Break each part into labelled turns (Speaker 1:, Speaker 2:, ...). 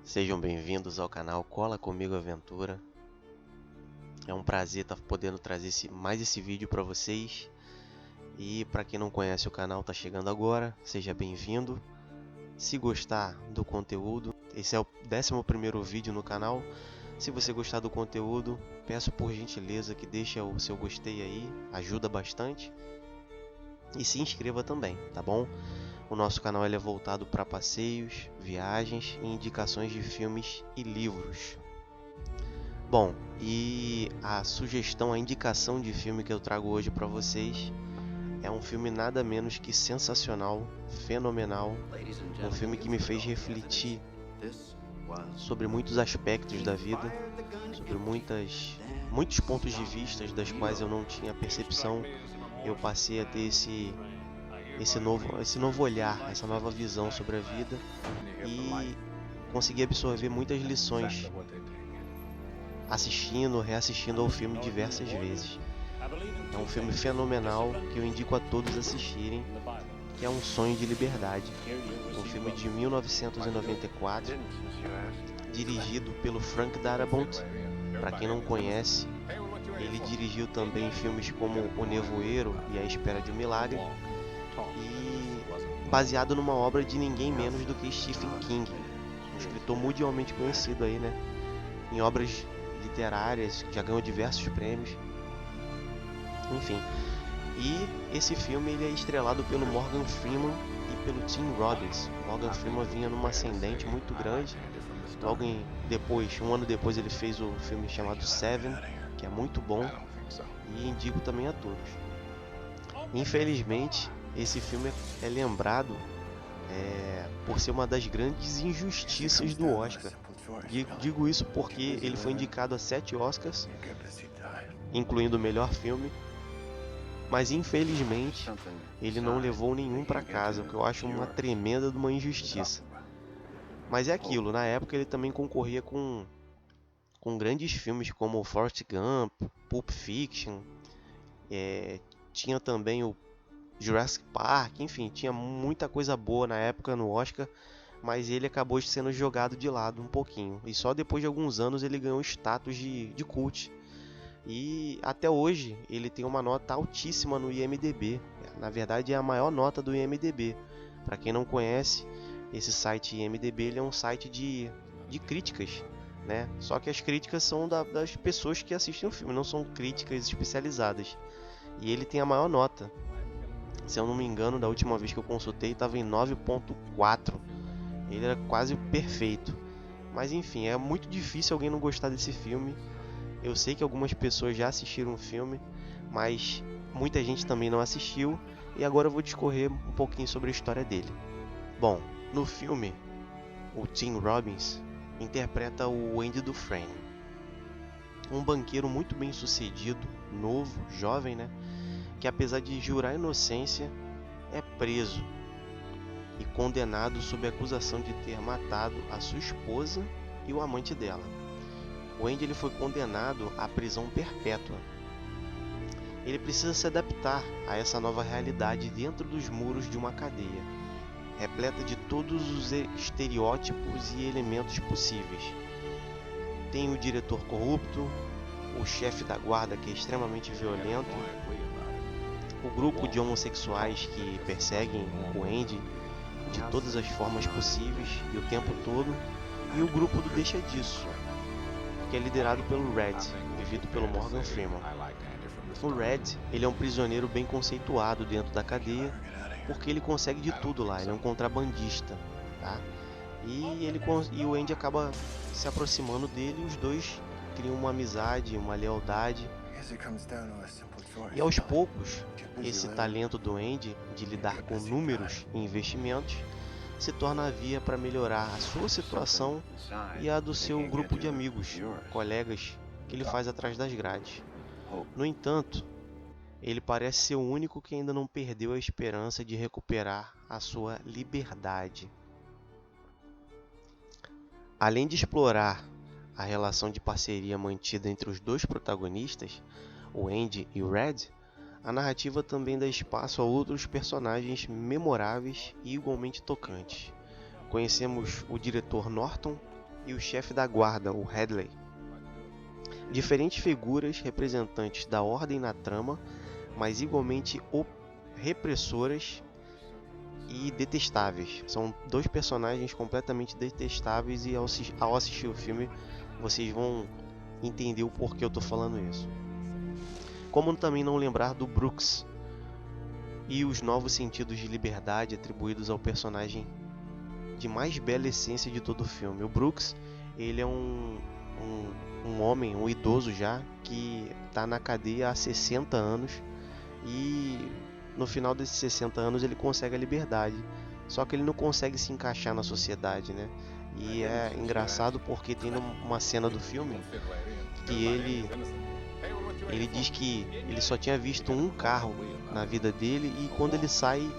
Speaker 1: Sejam bem-vindos ao canal Cola Comigo Aventura. É um prazer estar podendo trazer mais esse vídeo para vocês. E para quem não conhece o canal, está chegando agora, seja bem-vindo. Se gostar do conteúdo, esse é o 11º vídeo no canal. Se você gostar do conteúdo, peço por gentileza que deixe o seu gostei aí, ajuda bastante. E se inscreva também, tá bom? O nosso canal é voltado para passeios, viagens e indicações de filmes e livros. Bom, e a sugestão, a indicação de filme que eu trago hoje para vocês é um filme nada menos que sensacional, fenomenal, um filme que me fez refletir sobre muitos aspectos da vida, sobre muitos pontos de vista das quais eu não tinha percepção. Eu passei a ter esse novo olhar, essa nova visão sobre a vida e consegui absorver muitas lições assistindo, reassistindo ao filme diversas vezes. É um filme fenomenal que eu indico a todos assistirem, que é Um Sonho de Liberdade, um filme de 1994, dirigido pelo Frank Darabont. Para quem não conhece, ele dirigiu também filmes como O Nevoeiro e A Espera de um Milagre, e baseado numa obra de ninguém menos do que Stephen King, um escritor mundialmente conhecido aí, né? Em obras literárias, já ganhou diversos prêmios, enfim. E esse filme ele é estrelado pelo Morgan Freeman e pelo Tim Robbins. Morgan Freeman vinha numa ascendente muito grande. Logo depois, um ano depois, ele fez o filme chamado Seven, que é muito bom e indico também a todos. Infelizmente, esse filme é lembrado por ser uma das grandes injustiças do Oscar. Digo isso porque ele foi indicado a 7 Oscars, incluindo o melhor filme, mas infelizmente ele não levou nenhum para casa, o que eu acho uma tremenda de uma injustiça. Mas é aquilo, na época ele também concorria com grandes filmes como Forrest Gump, Pulp Fiction, tinha também o Jurassic Park, enfim, tinha muita coisa boa na época no Oscar, mas ele acabou sendo jogado de lado um pouquinho. E só depois de alguns anos ele ganhou status de cult. E até hoje ele tem uma nota altíssima no IMDb. Na verdade é a maior nota do IMDb. Para quem não conhece, esse site IMDb ele é um site de críticas, né? Só que as críticas são das pessoas que assistem o filme, não são críticas especializadas. E ele tem a maior nota. Se eu não me engano, da última vez que eu consultei estava em 9.4. Ele era quase perfeito. Mas enfim, é muito difícil alguém não gostar desse filme. Eu sei que algumas pessoas já assistiram o filme, mas muita gente também não assistiu. E agora eu vou discorrer um pouquinho sobre a história dele. Bom, no filme, o Tim Robbins interpreta o Andy Dufresne, um banqueiro muito bem sucedido, novo, jovem, né? Que apesar de jurar inocência, é preso e condenado sob a acusação de ter matado a sua esposa e o amante dela. O Andy ele foi condenado à prisão perpétua. Ele precisa se adaptar a essa nova realidade dentro dos muros de uma cadeia, repleta de todos os estereótipos e elementos possíveis. Tem o diretor corrupto, o chefe da guarda que é extremamente violento, o grupo de homossexuais que perseguem o Andy de todas as formas possíveis e o tempo todo, e o grupo do Deixa Disso, que é liderado pelo Red, vivido pelo Morgan Freeman. O Red, ele é um prisioneiro bem conceituado dentro da cadeia, porque ele consegue de tudo lá, ele é um contrabandista, tá? E o Andy acaba se aproximando dele e os dois criam uma amizade, uma lealdade. E aos poucos, esse talento do Andy de lidar com números e investimentos se torna a via para melhorar a sua situação e a do seu grupo de amigos, colegas que ele faz atrás das grades. No entanto, ele parece ser o único que ainda não perdeu a esperança de recuperar a sua liberdade. Além de explorar a relação de parceria mantida entre os dois protagonistas, o Andy e o Red, a narrativa também dá espaço a outros personagens memoráveis e igualmente tocantes. Conhecemos o diretor Norton, e o chefe da guarda, o Hadley. Diferentes figuras representantes da ordem na trama, mas igualmente repressoras e detestáveis. São dois personagens completamente detestáveis e ao assistir o filme vocês vão entender o porquê eu tô falando isso. Como também não lembrar do Brooks e os novos sentidos de liberdade atribuídos ao personagem de mais bela essência de todo o filme. O Brooks, ele é um homem, um idoso já, que está na cadeia há 60 anos e no final desses 60 anos ele consegue a liberdade. Só que ele não consegue se encaixar na sociedade, né? E é engraçado porque tem uma cena do filme que ele diz que ele só tinha visto um carro na vida dele e quando ele sai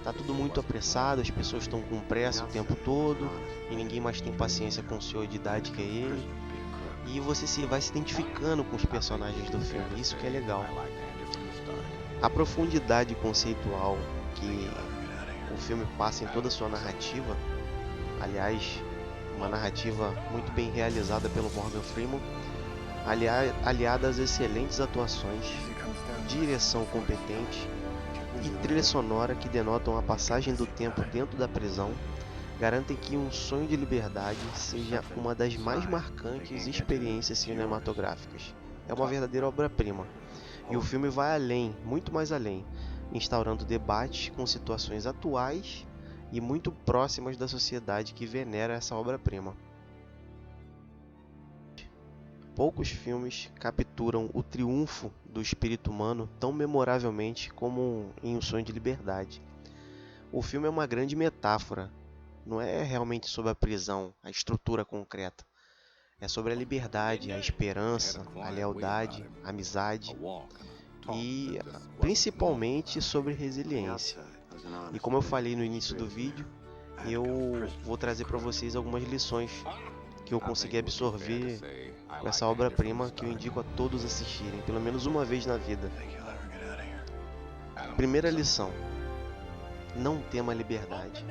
Speaker 1: tá tudo muito apressado, as pessoas estão com pressa o tempo todo e ninguém mais tem paciência com o senhor de idade que é ele. E você vai se identificando com os personagens do filme, isso que é legal. A profundidade conceitual que o filme passa em toda a sua narrativa, aliás, uma narrativa muito bem realizada pelo Morgan Freeman, aliada às excelentes atuações, direção competente e trilha sonora que denotam a passagem do tempo dentro da prisão, garantem que Um Sonho de Liberdade seja uma das mais marcantes experiências cinematográficas. É uma verdadeira obra-prima. E o filme vai além, muito mais além, instaurando debates com situações atuais e muito próximas da sociedade que venera essa obra-prima. Poucos filmes capturam o triunfo do espírito humano tão memoravelmente como em Um Sonho de Liberdade. O filme é uma grande metáfora, não é realmente sobre a prisão, a estrutura concreta. É sobre a liberdade, a esperança, a lealdade, a amizade e principalmente sobre resiliência. E como eu falei no início do vídeo, eu vou trazer para vocês algumas lições que eu consegui absorver com essa obra-prima que eu indico a todos assistirem, pelo menos uma vez na vida. Primeira lição: não tema a liberdade.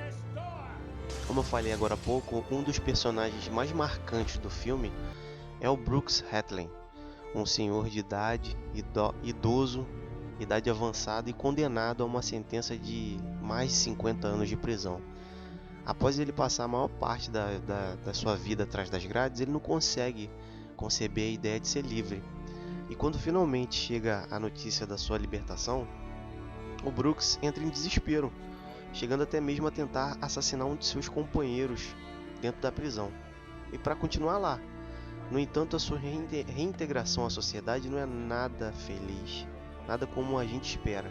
Speaker 1: Como eu falei agora há pouco, um dos personagens mais marcantes do filme é o Brooks Hadley, um senhor de idade, idoso, idade avançada e condenado a uma sentença de mais de 50 anos de prisão. Após ele passar a maior parte da sua vida atrás das grades, ele não consegue conceber a ideia de ser livre. E quando finalmente chega a notícia da sua libertação, o Brooks entra em desespero, chegando até mesmo a tentar assassinar um de seus companheiros dentro da prisão. E para continuar lá. No entanto, a sua reintegração à sociedade não é nada feliz, nada como a gente espera.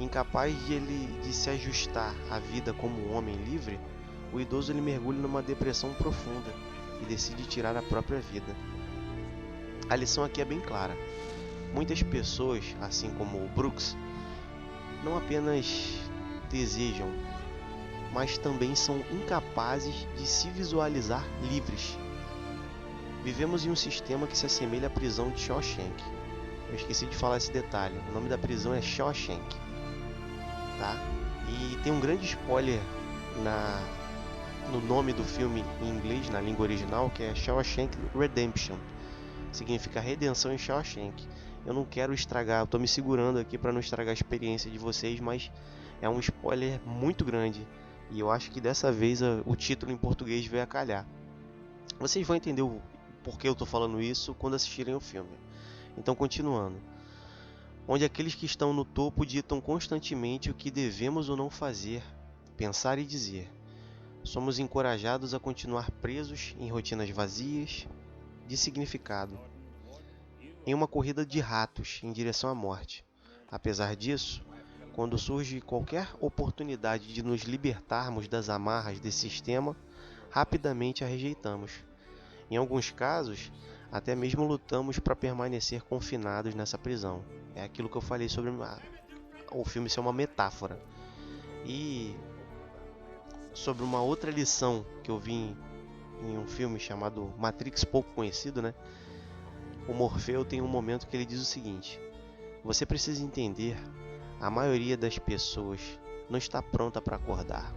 Speaker 1: Incapaz de se ajustar à vida como um homem livre, o idoso ele mergulha numa depressão profunda e decide tirar a própria vida. A lição aqui é bem clara. Muitas pessoas, assim como o Brooks, não apenas desejam, mas também são incapazes de se visualizar livres. Vivemos em um sistema que se assemelha à prisão de Shawshank. Eu esqueci de falar esse detalhe. O nome da prisão é Shawshank, tá? E tem um grande spoiler no nome do filme em inglês, na língua original, que é Shawshank Redemption. Significa redenção em Shawshank. Eu não quero estragar, eu tô me segurando aqui para não estragar a experiência de vocês, mas é um spoiler muito grande. E eu acho que dessa vez o título em português veio a calhar. Vocês vão entender o porquê eu tô falando isso quando assistirem o filme. Então, continuando. Onde aqueles que estão no topo ditam constantemente o que devemos ou não fazer, pensar e dizer. Somos encorajados a continuar presos em rotinas vazias de significado, em uma corrida de ratos em direção à morte. Apesar disso, quando surge qualquer oportunidade de nos libertarmos das amarras desse sistema, rapidamente a rejeitamos. Em alguns casos, até mesmo lutamos para permanecer confinados nessa prisão. É aquilo que eu falei sobre o filme ser uma metáfora. E sobre uma outra lição que eu vi em um filme chamado Matrix, pouco conhecido, né? O Morfeu tem um momento que ele diz o seguinte: você precisa entender, a maioria das pessoas não está pronta para acordar.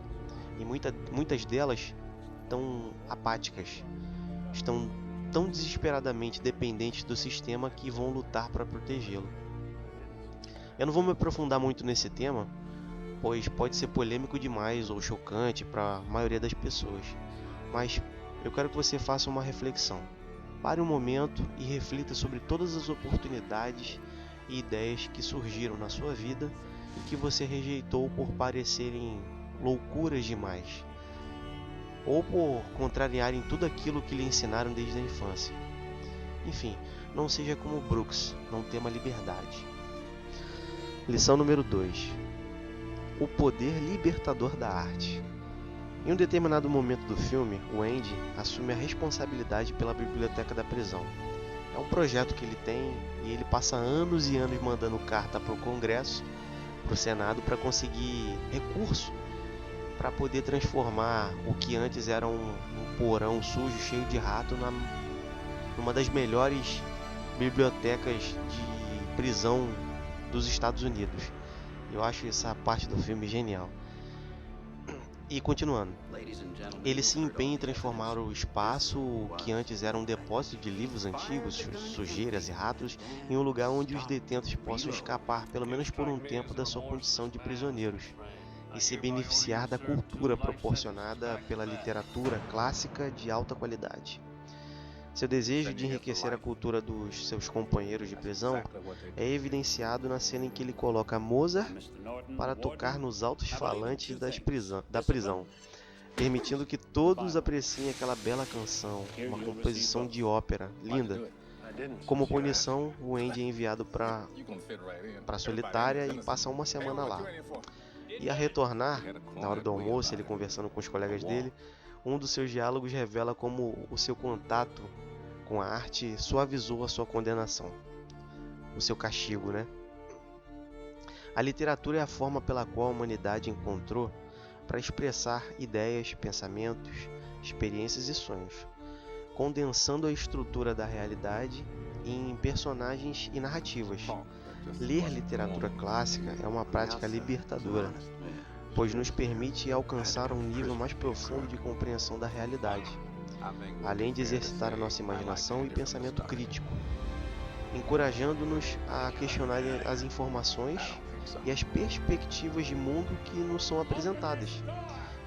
Speaker 1: E muitas delas tão apáticas, estão tão desesperadamente dependentes do sistema que vão lutar para protegê-lo. Eu não vou me aprofundar muito nesse tema, pois pode ser polêmico demais ou chocante para a maioria das pessoas, mas eu quero que você faça uma reflexão. Pare um momento e reflita sobre todas as oportunidades e ideias que surgiram na sua vida e que você rejeitou por parecerem loucuras demais, ou por contrariarem tudo aquilo que lhe ensinaram desde a infância. Enfim, não seja como Brooks, não tema liberdade. Lição número 2. O poder libertador da arte. Em um determinado momento do filme, o Andy assume a responsabilidade pela biblioteca da prisão. É um projeto que ele tem e ele passa anos e anos mandando carta para o Congresso, para o Senado, para conseguir recurso para poder transformar o que antes era um porão sujo, cheio de rato, numa das melhores bibliotecas de prisão dos Estados Unidos. Eu acho essa parte do filme genial. E continuando, ele se empenha em transformar o espaço que antes era um depósito de livros antigos, sujeiras e ratos, em um lugar onde os detentos possam escapar, pelo menos por um tempo, da sua condição de prisioneiros e se beneficiar da cultura proporcionada pela literatura clássica de alta qualidade. Seu desejo de enriquecer a cultura dos seus companheiros de prisão é evidenciado na cena em que ele coloca Mozart para tocar nos altos-falantes da prisão, permitindo que todos apreciem aquela bela canção, uma composição de ópera linda. Como punição, o Andy é enviado para a solitária e passa uma semana lá. E a retornar, na hora do almoço, ele conversando com os colegas dele, um dos seus diálogos revela como o seu contato com a arte suavizou a sua condenação, o seu castigo, né? A literatura é a forma pela qual a humanidade encontrou para expressar ideias, pensamentos, experiências e sonhos, condensando a estrutura da realidade em personagens e narrativas. Ler literatura clássica é uma prática libertadora, pois nos permite alcançar um nível mais profundo de compreensão da realidade, além de exercitar a nossa imaginação e pensamento crítico, encorajando-nos a questionar as informações e as perspectivas de mundo que nos são apresentadas.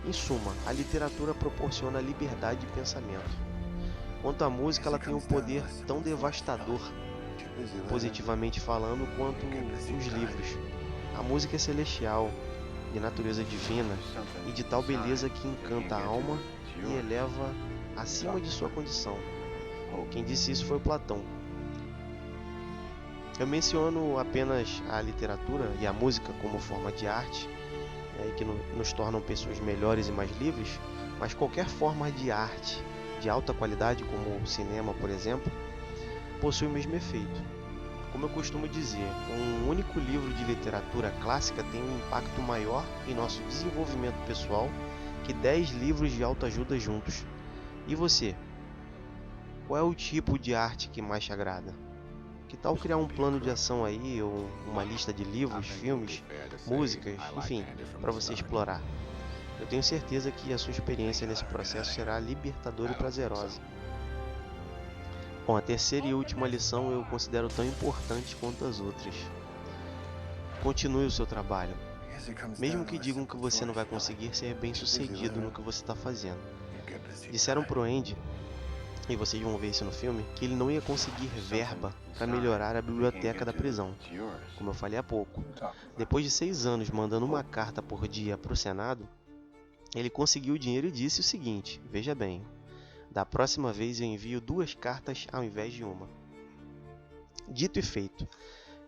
Speaker 1: Em suma, a literatura proporciona liberdade de pensamento. Quanto à música, ela tem um poder tão devastador, positivamente falando, quanto os livros. A música é celestial, de natureza divina e de tal beleza que encanta a alma e eleva acima de sua condição. Quem disse isso foi Platão. Eu menciono apenas a literatura e a música como forma de arte, que nos tornam pessoas melhores e mais livres, mas qualquer forma de arte de alta qualidade, como o cinema, por exemplo, possui o mesmo efeito. Como eu costumo dizer, um único livro de literatura clássica tem um impacto maior em nosso desenvolvimento pessoal que 10 livros de autoajuda juntos. E você? Qual é o tipo de arte que mais te agrada? Que tal criar um plano de ação aí, ou uma lista de livros, filmes, músicas, enfim, para você explorar? Eu tenho certeza que a sua experiência nesse processo será libertadora e prazerosa. Bom, a terceira e última lição eu considero tão importante quanto as outras. Continue o seu trabalho. Mesmo que digam que você não vai conseguir ser bem sucedido no que você está fazendo. Disseram pro Andy, e vocês vão ver isso no filme, que ele não ia conseguir verba para melhorar a biblioteca da prisão, como eu falei há pouco. Depois de 6 anos mandando uma carta por dia para o Senado, ele conseguiu o dinheiro e disse o seguinte, veja bem, da próxima vez eu envio 2 cartas ao invés de uma. Dito e feito,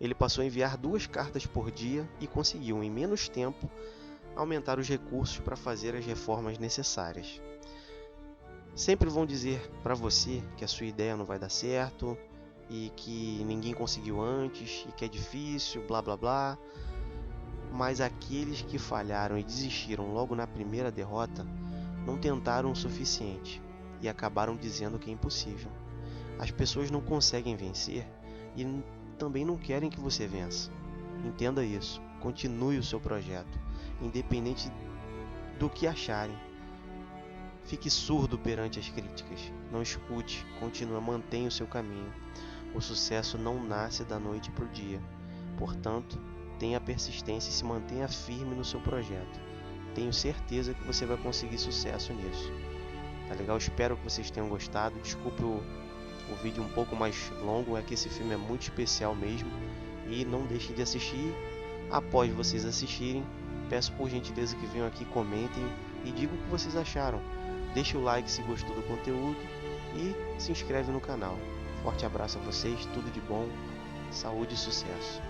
Speaker 1: ele passou a enviar 2 cartas por dia e conseguiu, em menos tempo, aumentar os recursos para fazer as reformas necessárias. Sempre vão dizer para você que a sua ideia não vai dar certo e que ninguém conseguiu antes e que é difícil, blá blá blá. Mas aqueles que falharam e desistiram logo na primeira derrota não tentaram o suficiente e acabaram dizendo que é impossível. As pessoas não conseguem vencer e também não querem que você vença. Entenda isso. Continue o seu projeto, independente do que acharem. Fique surdo perante as críticas. Não escute, continue, mantenha o seu caminho. O sucesso não nasce da noite para o dia. Portanto, tenha persistência e se mantenha firme no seu projeto. Tenho certeza que você vai conseguir sucesso nisso. Tá legal? Espero que vocês tenham gostado. Desculpe o vídeo um pouco mais longo, é que esse filme é muito especial mesmo. E não deixem de assistir. Após vocês assistirem, peço por gentileza que venham aqui, comentem e digam o que vocês acharam. Deixe o like se gostou do conteúdo e se inscreve no canal. Forte abraço a vocês, tudo de bom, saúde e sucesso.